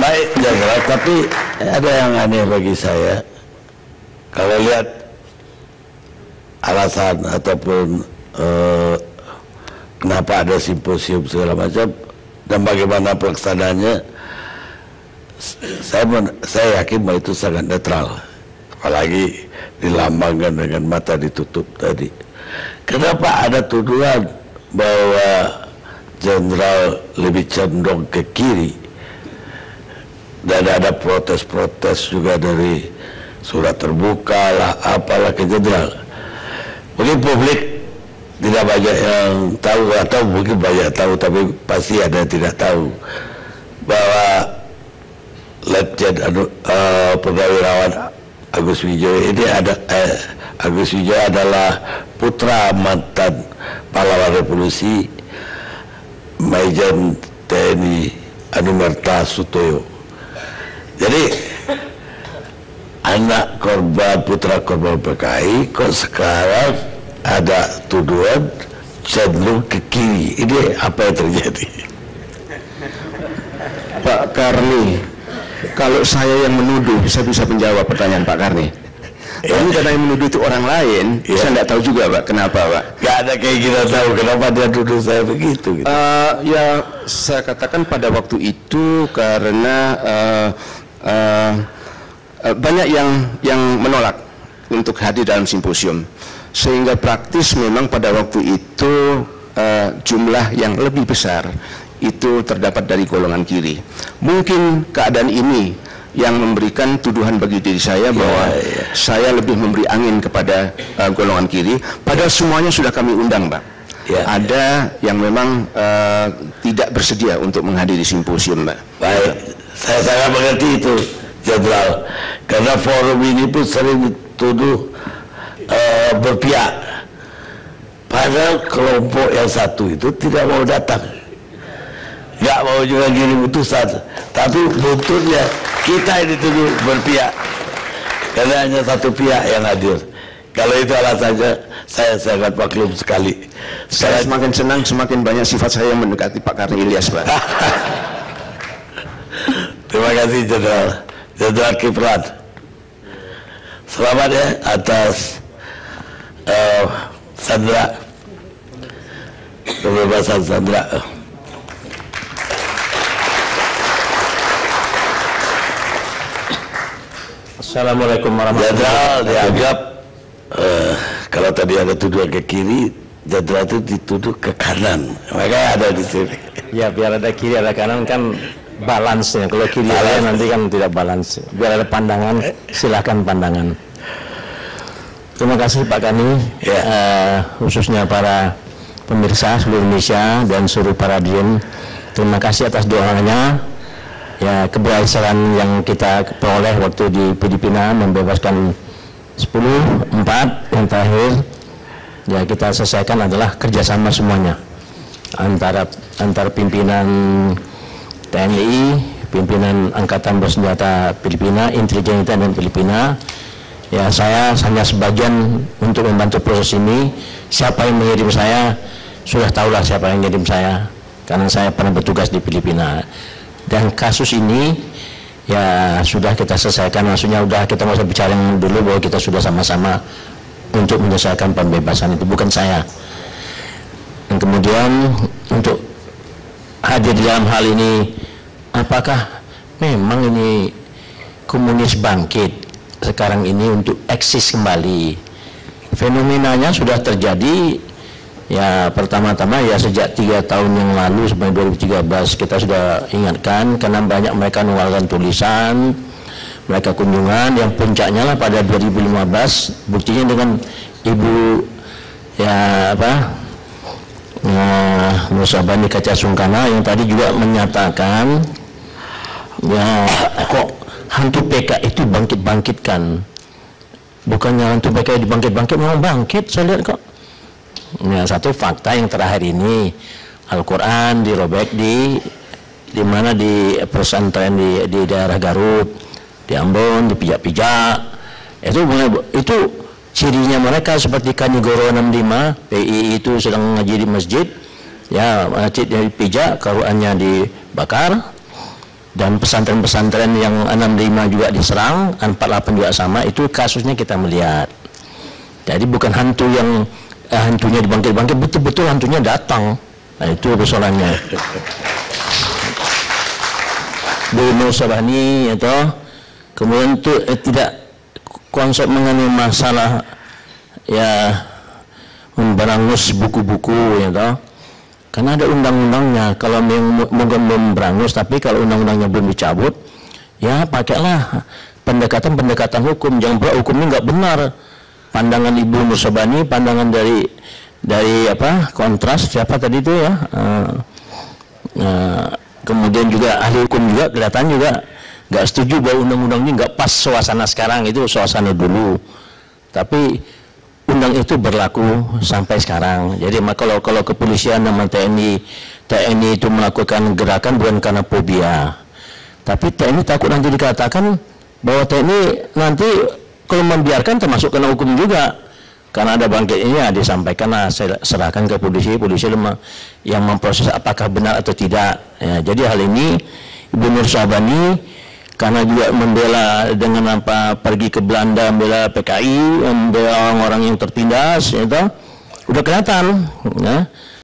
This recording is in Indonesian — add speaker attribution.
Speaker 1: Baik, Jenderal, tapi ada yang aneh bagi saya. Kalau lihat alasan ataupun kenapa ada simposium segala macam dan bagaimana pelaksanaannya, saya yakin bahwa itu sangat netral, apalagi dilambangkan dengan mata ditutup tadi. Kenapa ada tuduhan bahwa Jenderal lebih condong ke kiri, dan ada protes-protes juga dari surat terbuka lah, apalah ke Jenderal. Mungkin publik tidak banyak yang tahu, atau mungkin banyak tahu tapi pasti ada yang tidak tahu bahwa Letjen Purnawirawan Agus Wijoyo ini Agus Wijoyo adalah putra mantan pahlawan revolusi Majen TNI Anumerta Sutoyo. Jadi anak korban, putra korban PKI kok sekarang ada tuduhan cenderung ke kiri. Ini apa yang terjadi?
Speaker 2: Pak Karni, kalau saya yang menuduh, saya bisa menjawab pertanyaan Pak Karni. Tapi karena yang menuduh itu orang lain, saya nggak tahu juga Pak, kenapa Pak?
Speaker 1: Gak ada kayak kita tahu kenapa dia tuduh saya begitu. Gitu.
Speaker 2: Ya saya katakan pada waktu itu karena banyak yang menolak untuk hadir dalam simposium, sehingga praktis memang pada waktu itu jumlah yang lebih besar itu terdapat dari golongan kiri. Mungkin keadaan ini yang memberikan tuduhan bagi diri saya bahwa saya lebih memberi angin kepada golongan kiri, padahal semuanya sudah kami undang, Pak. Ada yang memang tidak bersedia untuk menghadiri simposium, Pak.
Speaker 1: Baik, saya sangat mengerti itu, Jenderal, karena forum ini pun sering dituduh berpihak, padahal kelompok yang satu itu tidak mau datang, nggak mau juga kirim utusan, tapi buntutnya kita ini dituduh berpihak karena hanya satu pihak yang hadir. Kalau itu alasannya, saya sangat maklum sekali.
Speaker 2: Saya semakin senang semakin banyak sifat saya yang mendekati Pak Karni Ilyas, Pak.
Speaker 1: Terima kasih Jenderal Kipran. Selamat ya atas sandera, kebebasan sandera.
Speaker 3: Assalamualaikum warahmatullahi wabarakatuh.
Speaker 1: Jenderal dianggap kalau tadi ada tuduhan ke kiri, Jenderal itu dituduh ke kanan, makanya ada di sini.
Speaker 3: Ya, biar ada kiri ada kanan kan balance-nya. Kalau kiri ada nanti kan tidak balance. Biar ada pandangan, silakan pandangan. Terima kasih Pak Kani, khususnya para pemirsa seluruh Indonesia dan seluruh para hadirin. Terima kasih atas doanya. Ya, keberhasilan yang kita peroleh waktu di Filipina membebaskan 10-4 yang terakhir, ya kita selesaikan adalah kerjasama semuanya antara pimpinan TNI, pimpinan Angkatan Bersenjata Filipina, intelijen dan Filipina. Ya, saya hanya sebagian untuk membantu proses ini. Siapa yang mengirim saya, sudah tahulah siapa yang mengirim saya, karena saya pernah bertugas di Filipina. Dan kasus ini ya sudah kita selesaikan, maksudnya udah kita nggak usah bicara dulu bahwa kita sudah sama-sama untuk menyelesaikan pembebasan itu, bukan saya. Dan kemudian untuk hadir di dalam hal ini, apakah memang ini komunis bangkit sekarang ini untuk eksis kembali? Fenomenanya sudah terjadi. Ya, pertama-tama ya sejak 3 tahun yang lalu sampai 2013 kita sudah ingatkan, karena banyak mereka mengeluarkan tulisan, mereka kunjungan, yang puncaknya lah pada 2015, buktinya dengan Ibu Nusabani Kaca Sungkana yang tadi juga menyatakan ya kok hantu PK itu bangkit-bangkitkan. Bukannya hantu PK dibangkit-bangkit, memang bangkit, saya lihat kok. Ya, satu fakta yang terakhir ini, Al-Quran dirobek di mana, di pesantren di daerah Garut, di Ambon, dipijak-pijak. Itu cirinya mereka seperti Kanigoro 65, PI itu sedang ngaji di masjid, ya masjidnya dipijak, Qurannya dibakar. Dan pesantren-pesantren yang 65 juga diserang, 48 juga sama, itu kasusnya kita melihat. Jadi bukan hantu yang hantunya dibangkit-bangkit, betul-betul hantunya datang. Nah itu persoalannya. Bu Nur Sobhani itu kemudian itu tidak konsep mengenai masalah ya memberangus buku-buku ya toh. Karena ada undang-undangnya, kalau mungkin memberangus, tapi kalau undang-undangnya belum dicabut, ya pakailah pendekatan-pendekatan hukum. Jangan pula hukumnya nggak benar. Pandangan Ibu Nur Sobhani, pandangan dari apa kontras siapa tadi itu ya. Kemudian juga ahli hukum juga kelihatan juga nggak setuju bahwa undang-undang ini nggak pas suasana sekarang, itu suasana dulu. Tapi undang itu berlaku sampai sekarang. Jadi kalau kepolisian sama TNI itu melakukan gerakan bukan karena fobia, tapi TNI takut nanti dikatakan bahwa TNI nanti kalau membiarkan termasuk kena hukum juga, karena ada bangkitnya disampaikan, serahkan ke polisi yang memproses apakah benar atau tidak. Ya, jadi hal ini Ibu Nur Sobhani karena juga membela dengan apa pergi ke Belanda, membela PKI, membela orang-orang yang tertindas, itu udah kelihatan. Ya.